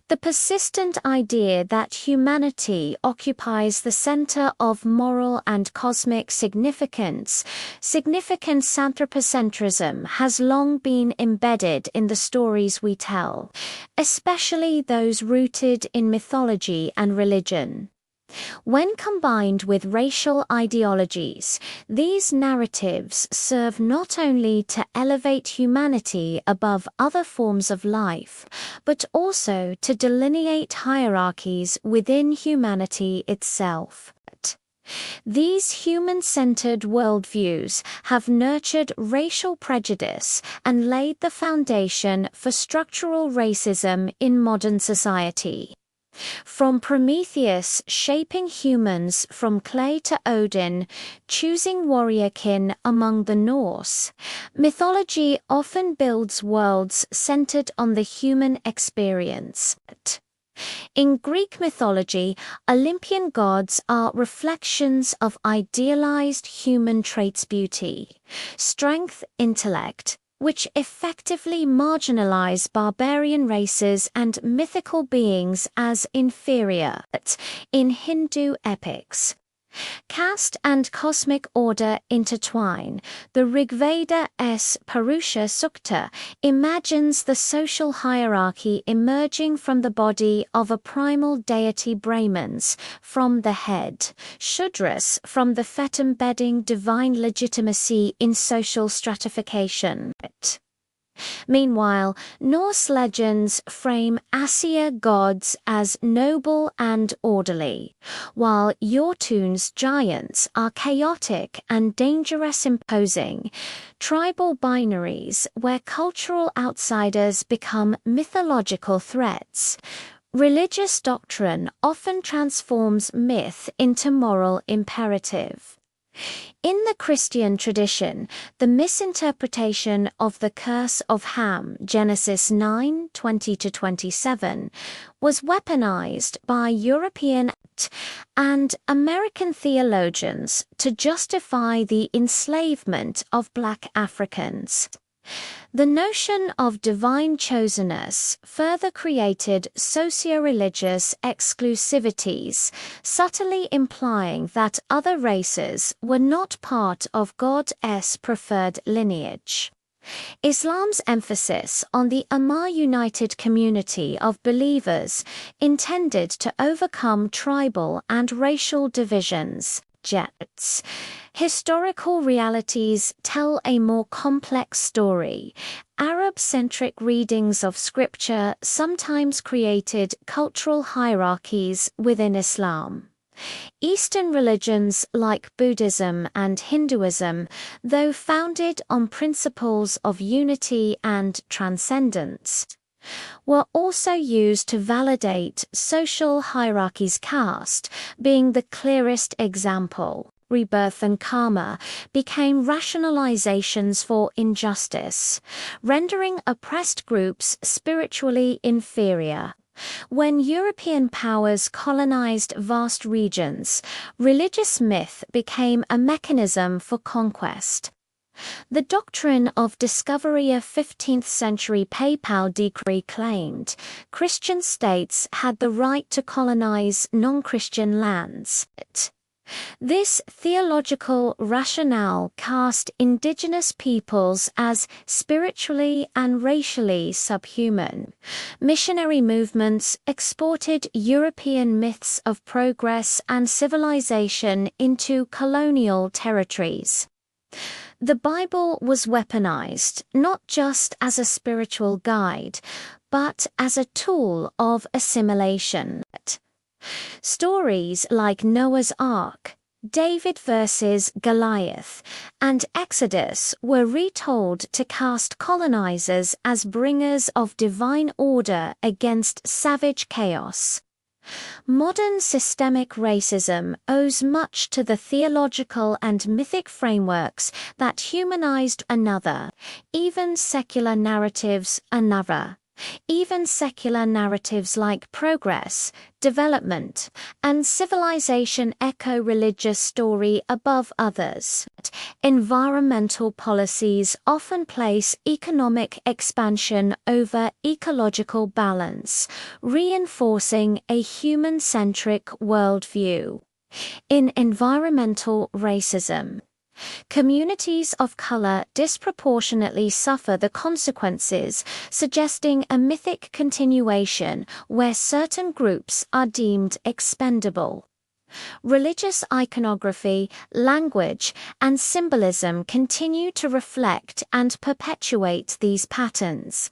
The persistent idea that humanity occupies the center of moral and cosmic significance, anthropocentrism has long been embedded in the stories we tell, especially those rooted in mythology and religion. When combined with racial ideologies, these narratives serve not only to elevate humanity above other forms of life, but also to delineate hierarchies within humanity itself. These human-centered worldviews have nurtured racial prejudice and laid the foundation for structural racism in modern society. From Prometheus shaping humans from clay to Odin, choosing warrior kin among the Norse, mythology often builds worlds centered on the human experience. In Greek mythology, Olympian gods are reflections of idealized human traits: beauty, strength, intellect, which effectively marginalize barbarian races and mythical beings as inferior. In Hindu epics, caste and cosmic order intertwine. The Rigveda's Purusha Sukta imagines the social hierarchy emerging from the body of a primal deity, Brahmins from the head, Shudras from the feet, embedding divine legitimacy in social stratification. Meanwhile, Norse legends frame Aesir gods as noble and orderly, while Jotun's giants are chaotic and dangerous, imposing tribal binaries where cultural outsiders become mythological threats. Religious doctrine often transforms myth into moral imperative. In the Christian tradition, the misinterpretation of the curse of Ham, Genesis 9:20-27, was weaponized by European and American theologians to justify the enslavement of Black Africans. The notion of divine chosenness further created socio-religious exclusivities, subtly implying that other races were not part of God's preferred lineage. Islam's emphasis on the Ummah, united community of believers intended to overcome tribal and racial divisions. Historical realities tell a more complex story. Arab-centric readings of scripture sometimes created cultural hierarchies within Islam. Eastern religions like Buddhism and Hinduism, though founded on principles of unity and transcendence, were also used to validate social hierarchies, caste being the clearest example. Rebirth and karma became rationalizations for injustice, rendering oppressed groups spiritually inferior. When European powers colonized vast regions, religious myth became a mechanism for conquest. The doctrine of discovery, a 15th-century papal decree, claimed Christian states had the right to colonize non-Christian lands. This theological rationale cast indigenous peoples as spiritually and racially subhuman. Missionary movements exported European myths of progress and civilization into colonial territories. The Bible was weaponized not just as a spiritual guide, but as a tool of assimilation. Stories like Noah's Ark, David versus Goliath, and Exodus were retold to cast colonizers as bringers of divine order against savage chaos. Modern systemic racism owes much to the theological and mythic frameworks that humanized another, even secular narratives another. Even secular narratives like progress, development, and civilization echo religious story above others. Environmental policies often place economic expansion over ecological balance, reinforcing a human-centric worldview. In environmental racism, communities of color disproportionately suffer the consequences, suggesting a mythic continuation where certain groups are deemed expendable. Religious iconography, language, and symbolism continue to reflect and perpetuate these patterns.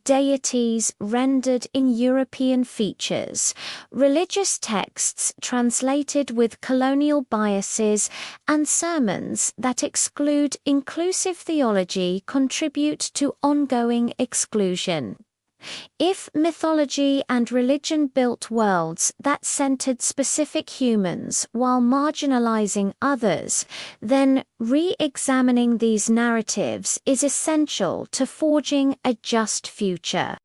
Deities rendered in European features, religious texts translated with colonial biases, and sermons that exclude inclusive theology contribute to ongoing exclusion. If mythology and religion built worlds that centered specific humans while marginalizing others, then re-examining these narratives is essential to forging a just future.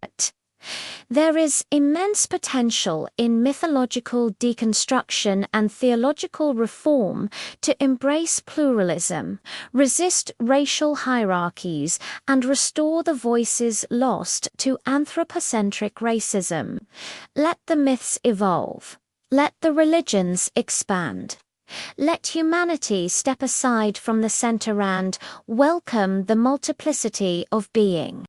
There is immense potential in mythological deconstruction and theological reform to embrace pluralism, resist racial hierarchies, and restore the voices lost to anthropocentric racism. Let the myths evolve. Let the religions expand. Let humanity step aside from the center and welcome the multiplicity of being.